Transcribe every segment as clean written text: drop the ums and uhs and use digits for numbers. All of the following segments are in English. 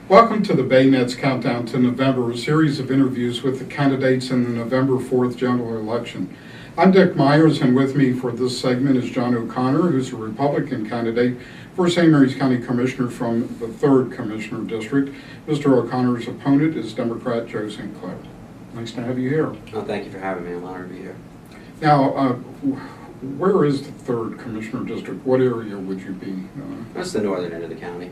Welcome to the BayNet's Countdown to November, a series of interviews with the candidates in the November 4th general election. I'm Dick Myers, and with me for this segment is John O'Connor, who's a Republican candidate for St. Mary's County Commissioner from the 3rd Commissioner District. Mr. O'Connor's opponent is Democrat Joe St. Clair. Nice to have you here. Oh, thank you for having me. I'm honored to be here. Now, where is the 3rd Commissioner District? What area would you be? That's the northern end of the county.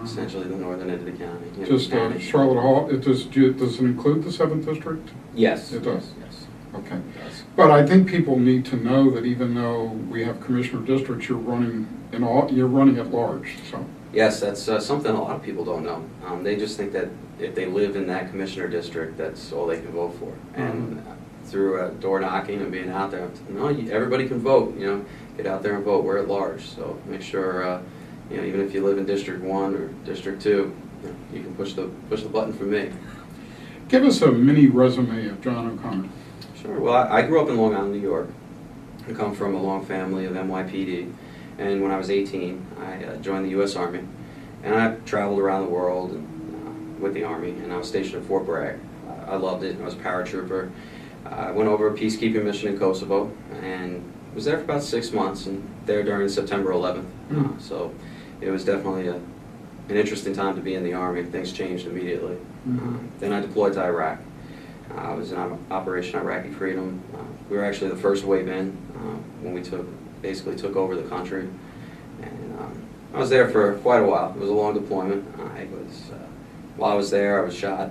Essentially the northern end of the county. Just Charlotte Hall. Does it include the 7th District? Yes. It does? Yes. Okay. It does. But I think people need to know that even though we have Commissioner Districts, you're running at large. So. Yes, that's something a lot of people don't know. They just think that if they live in that Commissioner District, that's all they can vote for. And through door knocking and being out there, no, everybody can vote. Get out there and vote. We're at large, so make sure. Even if you live in District 1 or District 2, you can push the button for me. Give us a mini resume of John O'Connor. Sure. Well, I grew up in Long Island, New York. I come from a long family of NYPD, and when I was 18, I joined the U.S. Army, and I traveled around the world with the Army, and I was stationed at Fort Bragg. I loved it. I was a paratrooper. I went over a peacekeeping mission in Kosovo, and was there for about 6 months, and there during September 11th. So it was definitely an interesting time to be in the Army. Things changed immediately. Then I deployed to Iraq. I was in Operation Iraqi Freedom. We were actually the first wave in when we basically took over the country. And I was there for quite a while. It was a long deployment. While I was there, I was shot,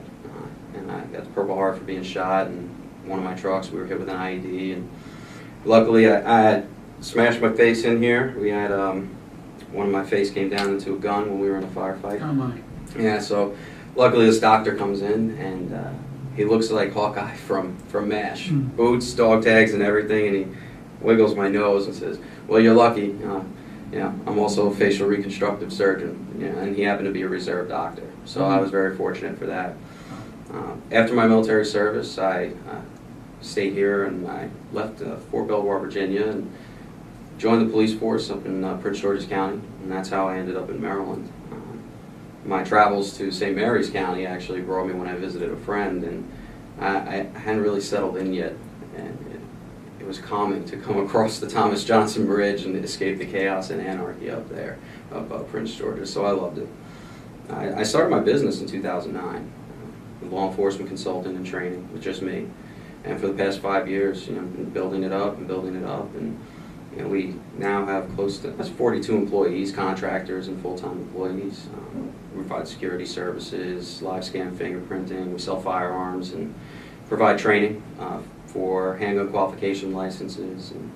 and I got the Purple Heart for being shot. And one of my trucks, we were hit with an IED, and luckily I had smashed my face in here. We had one of my face came down into a gun when we were in a firefight. Oh my. Yeah, so luckily this doctor comes in, and he looks like Hawkeye from MASH. Boots, dog tags, and everything, and he wiggles my nose and says, "Well, you're lucky. I'm also a facial reconstructive surgeon," and he happened to be a reserve doctor. So I was very fortunate for that. After my military service, I stayed here, and I left Fort Belvoir, Virginia, and joined the police force up in Prince George's County, and that's how I ended up in Maryland. My travels to St. Mary's County actually brought me when I visited a friend, and I hadn't really settled in yet, and it was calming to come across the Thomas Johnson Bridge and escape the chaos and anarchy up there, up Prince George's, so I loved it. I started my business in 2009, law enforcement consulting and training with just me, and for the past 5 years, been building it up, and we now have close to 42 employees, contractors and full-time employees. We provide security services, live scan fingerprinting, we sell firearms, and provide training for handgun qualification licenses, and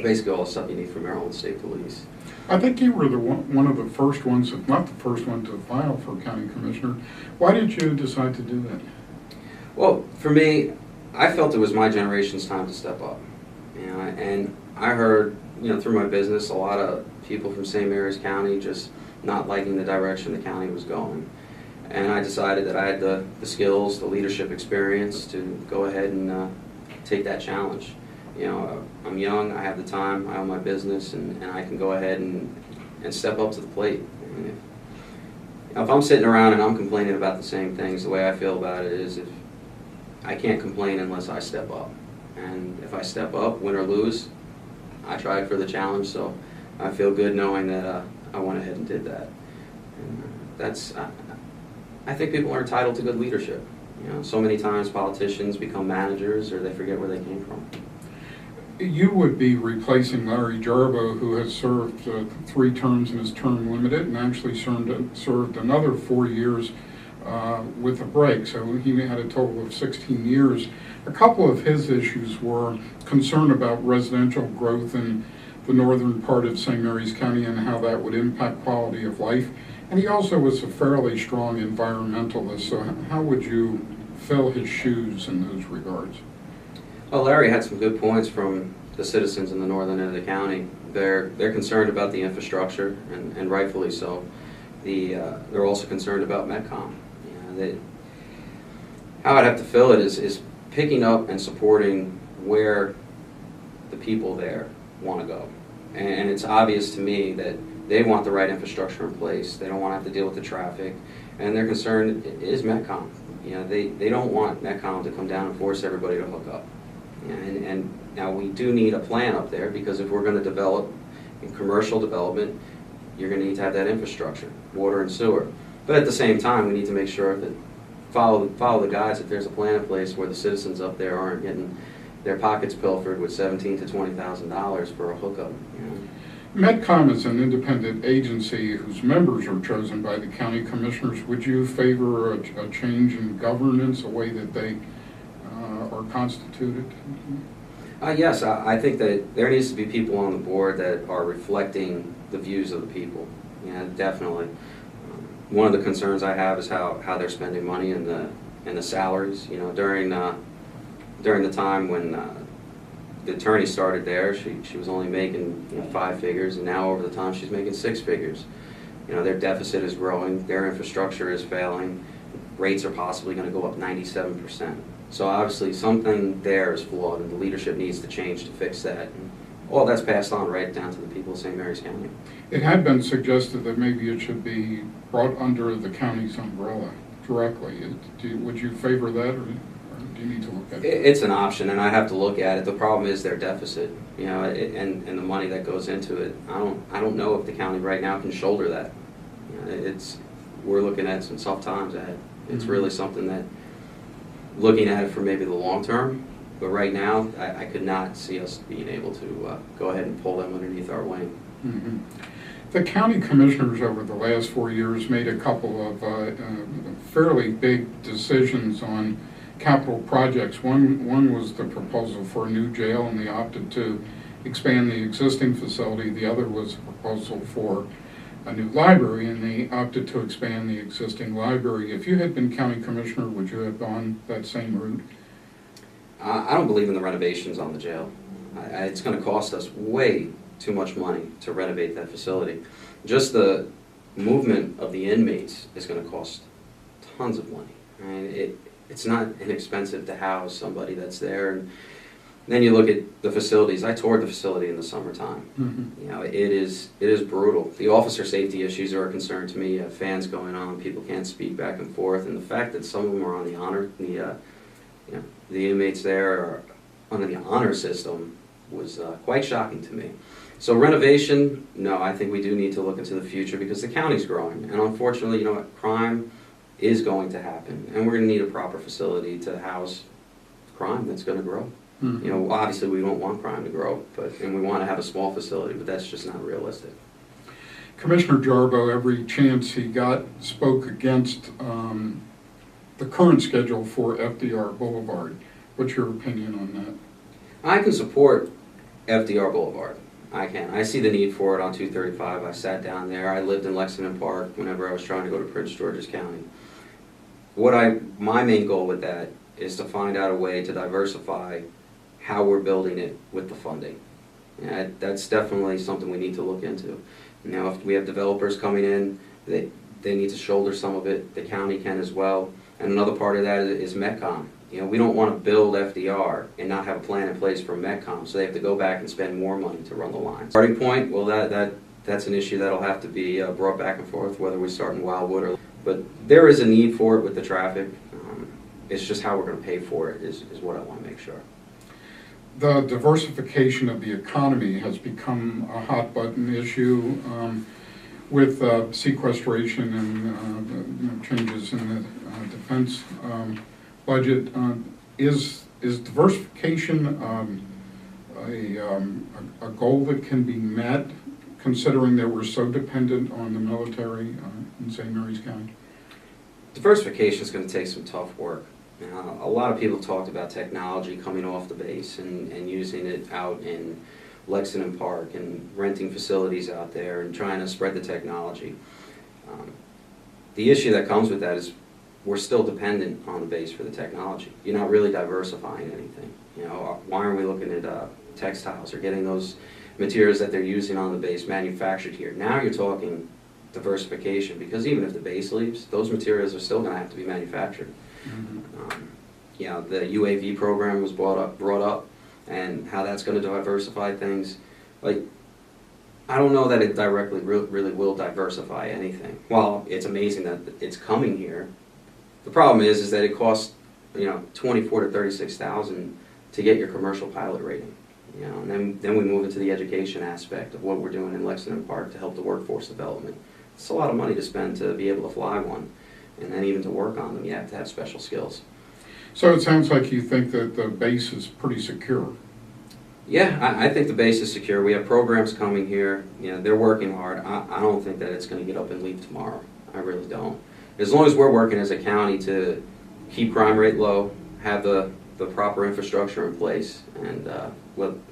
basically all the stuff you need for Maryland State Police. I think you were one of the first ones, if not the first one, to file for county commissioner. Why did you decide to do that? Well, for me, I felt it was my generation's time to step up. And I heard, through my business, a lot of people from St. Mary's County just not liking the direction the county was going. And I decided that I had the skills, the leadership experience to go ahead and take that challenge. I'm young, I have the time, I own my business, and I can go ahead and step up to the plate. And if I'm sitting around and I'm complaining about the same things, the way I feel about it is if I can't complain unless I step up. And if I step up, win or lose, I tried for the challenge, so I feel good knowing that I went ahead and did that. And I think people are entitled to good leadership. So many times politicians become managers or they forget where they came from. You would be replacing Larry Jarbo, who has served 3 terms and is term limited, and actually served another 4 years with a break. So he had a total of 16 years. A couple of his issues were concern about residential growth in the northern part of St. Mary's County and how that would impact quality of life. And he also was a fairly strong environmentalist. So how would you fill his shoes in those regards? Well, Larry had some good points from the citizens in the northern end of the county. They're concerned about the infrastructure, and rightfully so. They're also concerned about Metcom. How I'd have to fill it is picking up and supporting where the people there want to go. And it's obvious to me that They want the right infrastructure in place. They don't want to have to deal with the traffic. And their concern is Metcom. They don't want Metcom to come down and force everybody to hook up. And now we do need a plan up there, because if we're going to develop in commercial development, you're going to need to have that infrastructure, water and sewer. But at the same time, we need to make sure that follow the guides, that there's a plan in place where the citizens up there aren't getting their pockets pilfered with $17,000 to $20,000 for a hookup. Metcom is an independent agency whose members are chosen by the county commissioners. Would you favor a change in governance, a way that they are constituted? Yes, I think that there needs to be people on the board that are reflecting the views of the people. Definitely. One of the concerns I have is how they're spending money and the salaries. During the time when the attorney started there, she was only making 5 figures, and now over the time she's making 6 figures. Their deficit is growing, their infrastructure is failing, rates are possibly going to go up 97%. So obviously something there is flawed, and the leadership needs to change to fix that. And all that's passed on right down to the people of St. Mary's County. It had been suggested that maybe it should be brought under the county's umbrella directly. Would you favor that, or do you need to look at it? It's an option, and I have to look at it. The problem is their deficit, and the money that goes into it. I don't know if the county right now can shoulder that. We're looking at some tough times ahead. It's really something that, looking at it for maybe the long term, but right now I could not see us being able to go ahead and pull them underneath our wing. Mm-hmm. The county commissioners over the last 4 years made a couple of fairly big decisions on capital projects. One was the proposal for a new jail, and they opted to expand the existing facility. The other was a proposal for a new library, and they opted to expand the existing library. If you had been county commissioner, would you have gone that same route? I don't believe in the renovations on the jail. It's going to cost us way too much money to renovate that facility. Just the movement of the inmates is going to cost tons of money. It's not inexpensive to house somebody that's there. And then you look at the facilities. I toured the facility in the summertime. Mm-hmm. It is brutal. The officer safety issues are a concern to me. You have fans going on, people can't speak back and forth, and the fact that some of them are on the inmates there are under the honor system was quite shocking to me. So renovation, no, I think we do need to look into the future, because the county's growing, and unfortunately, crime is going to happen, and we're going to need a proper facility to house crime that's going to grow. Mm-hmm. Obviously we don't want crime to grow, and we want to have a small facility, but that's just not realistic. Commissioner Jarbo, every chance he got, spoke against the current schedule for FDR Boulevard. What's your opinion on that? I can support FDR Boulevard. I can. I see the need for it on 235. I sat down there. I lived in Lexington Park whenever I was trying to go to Prince George's County. My main goal with that is to find out a way to diversify how we're building it with the funding. That's definitely something we need to look into. If we have developers coming in, they need to shoulder some of it. The county can as well. And another part of that is Metcom. We don't want to build FDR and not have a plan in place for Metcom, so they have to go back and spend more money to run the lines. Starting point, well, that's an issue that'll have to be brought back and forth, whether we start in Wildwood but there is a need for it with the traffic. It's just how we're going to pay for it is what I want to make sure. The diversification of the economy has become a hot button issue with sequestration and changes in the defense budget. Is diversification a goal that can be met, considering that we're so dependent on the military in St. Mary's County? Diversification is going to take some tough work. A lot of people talked about technology coming off the base and using it out in Lexington Park and renting facilities out there and trying to spread the technology. The issue that comes with that is we're still dependent on the base for the technology. You're not really diversifying anything. Why aren't we looking at textiles or getting those materials that they're using on the base manufactured here? Now you're talking diversification, because even if the base leaves, those materials are still going to have to be manufactured. Mm-hmm. The UAV program was brought up, and how that's going to diversify things. Like, I don't know that it directly really will diversify anything. While it's amazing that it's coming here, the problem is that it costs 24 to 36,000 to get your commercial pilot rating. And then we move into the education aspect of what we're doing in Lexington Park to help the workforce development. It's a lot of money to spend to be able to fly one, and then even to work on them, you have to have special skills. So it sounds like you think that the base is pretty secure. Yeah, I think the base is secure. We have programs coming here. They're working hard. I don't think that it's going to get up and leave tomorrow. I really don't. As long as we're working as a county to keep crime rate low, have the proper infrastructure in place, and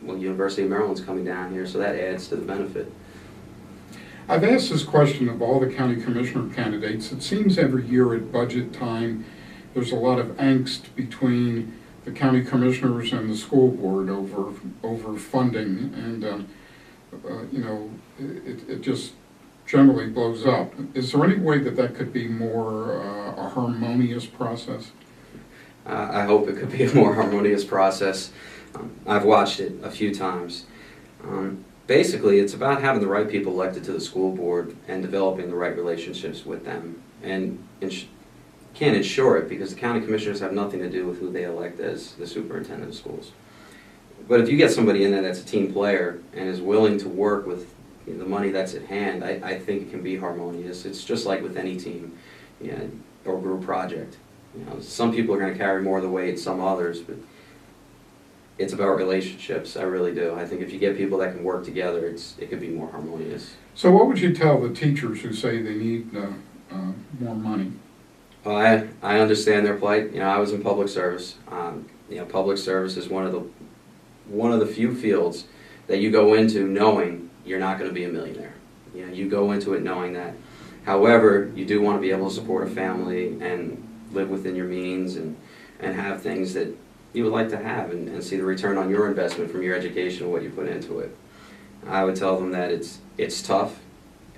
University of Maryland's coming down here, so that adds to the benefit. I've asked this question of all the county commissioner candidates. It seems every year at budget time there's a lot of angst between the county commissioners and the school board over funding, and it just generally blows up. Is there any way that could be more a harmonious process? I hope it could be a more harmonious process. I've watched it a few times. Basically, it's about having the right people elected to the school board and developing the right relationships with them. And can't ensure it because the county commissioners have nothing to do with who they elect as the superintendent of schools. But if you get somebody in there that's a team player and is willing to work with the money that's at hand, I think it can be harmonious. It's just like with any team or group project. Some people are going to carry more of the weight, some others, but it's about relationships. I really do. I think if you get people that can work together, it could be more harmonious. So what would you tell the teachers who say they need more money? Well, I understand their plight. I was in public service. Public service is one of the few fields that you go into knowing you're not going to be a millionaire. You go into it knowing that. However, you do want to be able to support a family and live within your means and have things that you would like to have and see the return on your investment from your education and what you put into it. I would tell them that it's tough,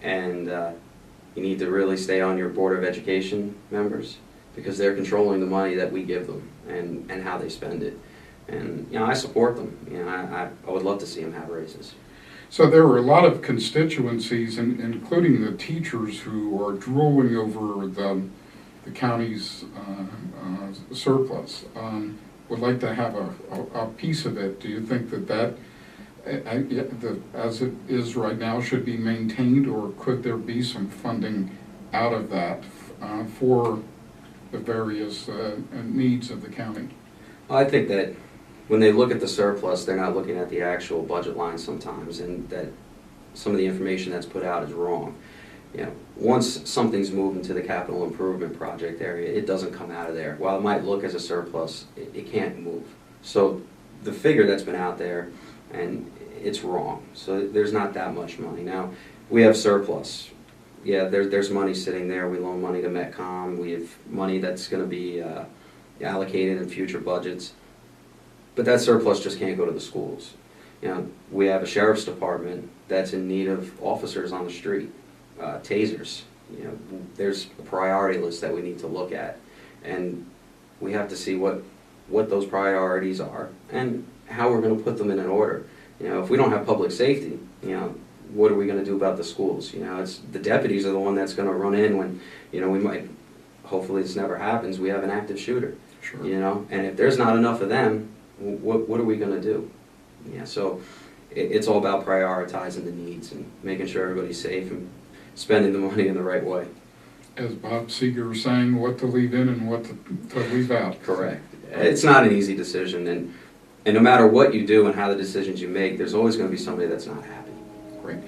and you need to really stay on your Board of Education members because they're controlling the money that we give them and how they spend it. And I support them. I would love to see them have raises. So there are a lot of constituencies, including the teachers, who are drooling over the county's surplus. Would like to have a piece of it. Do you think that as it is right now, should be maintained, or could there be some funding out of that for the various needs of the county? I think that when they look at the surplus, they're not looking at the actual budget line sometimes, and that some of the information that's put out is wrong. Once something's moved into the capital improvement project area, it doesn't come out of there. While it might look as a surplus, it can't move. So the figure that's been out there, and it's wrong. So there's not that much money. Now, we have surplus. Yeah, there's money sitting there. We loan money to Metcom. We have money that's going to be allocated in future budgets. But that surplus just can't go to the schools. We have a sheriff's department that's in need of officers on the street. Tasers. There's a priority list that we need to look at, and we have to see what those priorities are and how we're going to put them in an order. If we don't have public safety, what are we going to do about the schools? It's the deputies are the one that's going to run in when we might. Hopefully, this never happens. We have an active shooter. Sure. And if there's not enough of them, what are we going to do? So it's all about prioritizing the needs and making sure everybody's safe and spending the money in the right way. As Bob Seeger was saying, what to leave in and what to leave out. Correct. It's not an easy decision, and no matter what you do and how the decisions you make, there's always going to be somebody that's not happy. Great.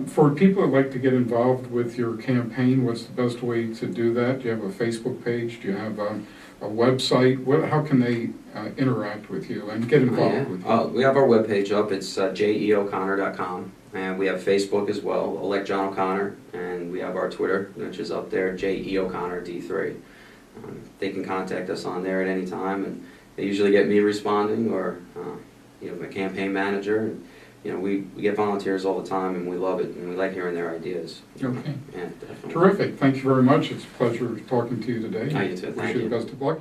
For people that like to get involved with your campaign, what's the best way to do that? Do you have a Facebook page? Do you have a website? How can they interact with you and get involved with you? We have our webpage up. It's jeoconnor.com. And we have Facebook as well, Elect John O'Connor, and we have our Twitter, which is up there, JE D3. They can contact us on there at any time, and they usually get me responding or my campaign manager. And, we get volunteers all the time, and we love it, and we like hearing their ideas. Okay. Yeah, definitely. Terrific. Thank you very much. It's a pleasure talking to you today. You too. Thank you. Wish you the best of luck.